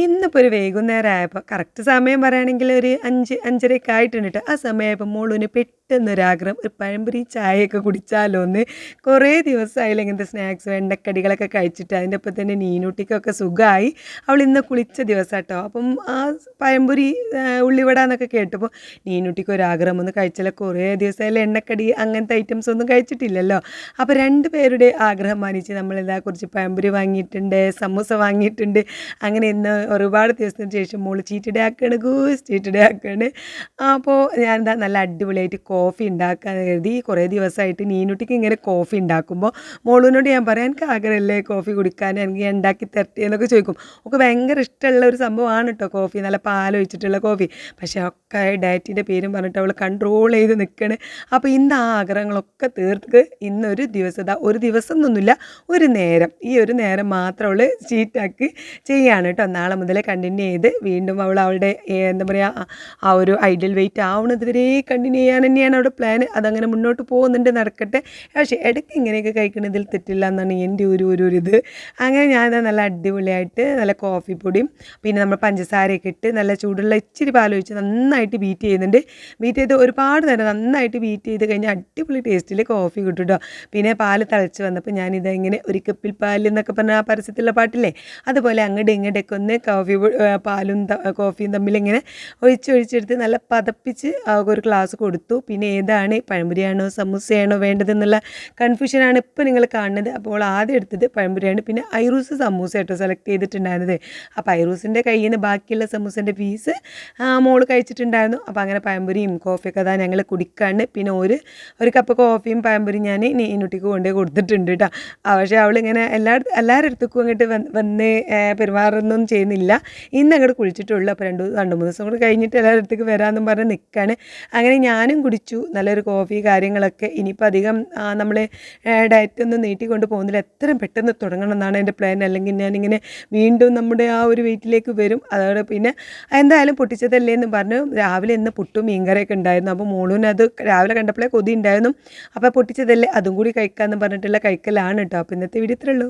ഇന്നിപ്പോൾ ഒരു വൈകുന്നേരം ആയപ്പോൾ കറക്റ്റ് സമയം പറയുകയാണെങ്കിൽ ഒരു 5, 5:30 ആയിട്ടുണ്ട് ട്ടോ. ആ സമയമായപ്പോൾ മോളൂന് പെട്ടെന്നൊരാഗ്രഹം ഒരു പഴംപൊരി ചായയൊക്കെ കുടിച്ചാലോ എന്ന്. കുറേ ദിവസമായില്ല ഇങ്ങനത്തെ സ്നാക്സും എണ്ണക്കടികളൊക്കെ കഴിച്ചിട്ട്. അതിൻ്റെ ഒപ്പം തന്നെ നീനൂട്ടിക്കൊക്കെ സുഖമായി. അവൾ ഇന്ന് കുളിച്ച ദിവസം കേട്ടോ. അപ്പം ആ പഴംപൊരി ഉള്ളിവട എന്നൊക്കെ കേട്ടപ്പോൾ നീനൂട്ടിക്ക് ഒരാഗ്രഹം ഒന്ന് കഴിച്ചാലോ, കുറേ ദിവസമായാലും എണ്ണക്കടി അങ്ങനത്തെ ഐറ്റംസ് ഒന്നും കഴിച്ചിട്ടില്ലല്ലോ. അപ്പോൾ 2 പേരുടെ ആഗ്രഹം മാനിച്ച് നമ്മളിതാ കുറച്ച് പഴംപൊരി വാങ്ങിയിട്ടുണ്ട്, സമൂസ വാങ്ങിയിട്ടുണ്ട്. അങ്ങനെ ഇന്ന് ഒരുപാട് ദിവസത്തിന് ശേഷം മോള് ചീറ്റ് ഡേ ആക്കുകയാണ്, ഗൂസ് ചീറ്റ് ഡേ ആക്കുകയാണ്. അപ്പോൾ ഞാനെന്താ നല്ല അടിപൊളിയായിട്ട് കോഫി ഉണ്ടാക്കാമെന്ന് കരുതി. കുറേ ദിവസമായിട്ട് നീനുട്ടിക്ക് ഇങ്ങനെ കോഫി ഉണ്ടാക്കുമ്പോൾ മോളൂനോട് ഞാൻ പറയാം, എനിക്ക് ആഗ്രഹമല്ലേ കോഫി കുടിക്കാൻ, എനിക്ക് ഉണ്ടാക്കി തരട്ടെ എന്നൊക്കെ ചോദിക്കും. ഒക്കെ ഭയങ്കര ഇഷ്ടമുള്ള ഒരു സംഭവമാണ് കേട്ടോ കോഫി, നല്ല പാലൊഴിച്ചിട്ടുള്ള കോഫി. പക്ഷേ ഒക്കെ ഡയറ്റിൻ്റെ പേരും പറഞ്ഞിട്ട് അവൾ കൺട്രോൾ ചെയ്ത് നിൽക്കുകയാണ്. അപ്പോൾ ഇന്ന് ആ ആഗ്രഹങ്ങളൊക്കെ തീർക്ക് ഇന്നൊരു ദിവസം, ഒരു ദിവസം എന്നൊന്നുമില്ല, ഒരു നേരം, ഈ ഒരു നേരം മാത്രം അവൾ ചീറ്റാക്കി ചെയ്യാണ് കേട്ടോ. നാളെ മുതൽ കണ്ടിന്യൂ ചെയ്ത് വീണ്ടും അവളുടെ എന്താ പറയുക, ആ ഒരു ഐഡിയൽ വെയിറ്റ് ആവണത് വരെ കണ്ടിന്യൂ ചെയ്യാൻ തന്നെയാണ് അവിടെ പ്ലാൻ. അതങ്ങനെ മുന്നോട്ട് പോകുന്നുണ്ട്, നടക്കട്ടെ. പക്ഷേ ഇടയ്ക്ക് ഇങ്ങനെയൊക്കെ കഴിക്കുന്നതിൽ തെറ്റില്ല എന്നാണ് എൻ്റെ ഒരു ഇത്. അങ്ങനെ ഞാൻ നല്ല അടിപൊളിയായിട്ട് നല്ല കോഫി പൊടിയും പിന്നെ നമ്മൾ പഞ്ചസാരയൊക്കെ ഇട്ട് നല്ല ചൂടുള്ള ഇച്ചിരി പാലൊഴിച്ച് നന്നായിട്ട് ബീറ്റ് ചെയ്യുന്നുണ്ട്. ബീറ്റ് ചെയ്ത് ഒരുപാട് നേരം നന്നായിട്ട് ബീറ്റ് ചെയ്ത് കഴിഞ്ഞാൽ അടിപൊളി ടേസ്റ്റിൽ കോഫി കിട്ടും കേട്ടോ. പിന്നെ പാല് തിളച്ച് വന്നപ്പോൾ ഞാനിതെങ്ങനെ ഒരു കപ്പിൽ പാൽ എന്നൊക്കെ പറഞ്ഞാൽ ആ പരസ്യത്തിലുള്ള പാട്ടില്ലേ, അതുപോലെ അങ്ങോട്ട് ഇങ്ങോട്ടൊക്കെ ഒന്ന് പാലും കോഫിയും തമ്മിലിങ്ങനെ ഒഴിച്ചെടുത്ത് നല്ല പതപ്പിച്ച് ഒരു ഗ്ലാസ് കൊടുത്തു. പിന്നെ ഏതാണ് പഴംപൊരിയാണോ സമൂസയാണോ വേണ്ടതെന്നുള്ള കൺഫ്യൂഷനാണ് ഇപ്പോൾ നിങ്ങൾ കാണുന്നത്. അപ്പോൾ ആദ്യം എടുത്തത് പഴംപൊരിയാണ്. പിന്നെ ഐറൂസ് സമൂസ കേട്ടോ സെലക്ട് ചെയ്തിട്ടുണ്ടായിരുന്നത്. അപ്പോൾ ഐറൂസിൻ്റെ കയ്യിൽ നിന്ന് ബാക്കിയുള്ള സമൂസൻ്റെ പീസ് മോള് കഴിച്ചിട്ടുണ്ടായിരുന്നു. അപ്പോൾ അങ്ങനെ പഴംപൊരിയും കോഫിയൊക്കെ അതാ ഞങ്ങൾ കുടിക്കാണ്ട്. പിന്നെ ഒരു കപ്പ് കോഫിയും പഴംപൊരിയും ഞാൻ നീനുട്ടിക്ക് കൊണ്ടുപോയി കൊടുത്തിട്ടുണ്ട് കേട്ടോ. പക്ഷേ അവളിങ്ങനെ എല്ലാവരുടെ അടുത്തേക്കും അങ്ങോട്ട് വന്ന് പെരുമാറൊന്നും ചെയ്യുന്നില്ല. ഇന്ന് അങ്ങോട്ട് കുളിച്ചിട്ടുള്ളൂ. അപ്പോൾ 2-3 ദിവസം കൂടി കഴിഞ്ഞിട്ട് എല്ലാവരുടെ അടുത്തേക്ക് വരാമെന്നും പറഞ്ഞ് നിൽക്കുകയാണ്. അങ്ങനെ ഞാനും കുടിച്ചു നല്ലൊരു കോഫി കാര്യങ്ങളൊക്കെ. ഇനിയിപ്പോൾ അധികം നമ്മൾ ഡയറ്റൊന്നും നീട്ടിക്കൊണ്ട് പോകുന്നില്ല, എത്രയും പെട്ടെന്ന് തുടങ്ങണം എന്നാണ് എൻ്റെ പ്ലാൻ. അല്ലെങ്കിൽ ഞാനിങ്ങനെ വീണ്ടും നമ്മുടെ ആ ഒരു വെയിറ്റിലേക്ക് വരും. അതോടെ പിന്നെ എന്തായാലും പൊട്ടിച്ചതല്ലേ എന്ന് പറഞ്ഞു. രാവിലെ ഇന്ന് പുട്ടും മീൻകറിയൊക്കെ ഉണ്ടായിരുന്നു. അപ്പോൾ മോളൂന് അത് രാവിലെ കണ്ടപ്പോഴേ കൊതി ഉണ്ടായിരുന്നു. അപ്പോൾ പൊട്ടിച്ചതല്ലേ അതും കൂടി കഴിക്കാമെന്ന് പറഞ്ഞിട്ടുള്ള കഴിക്കലാണ് കേട്ടോ. അപ്പോൾ ഇന്നത്തെ വീഡിയോ ഇത്രയേ ഉള്ളൂ.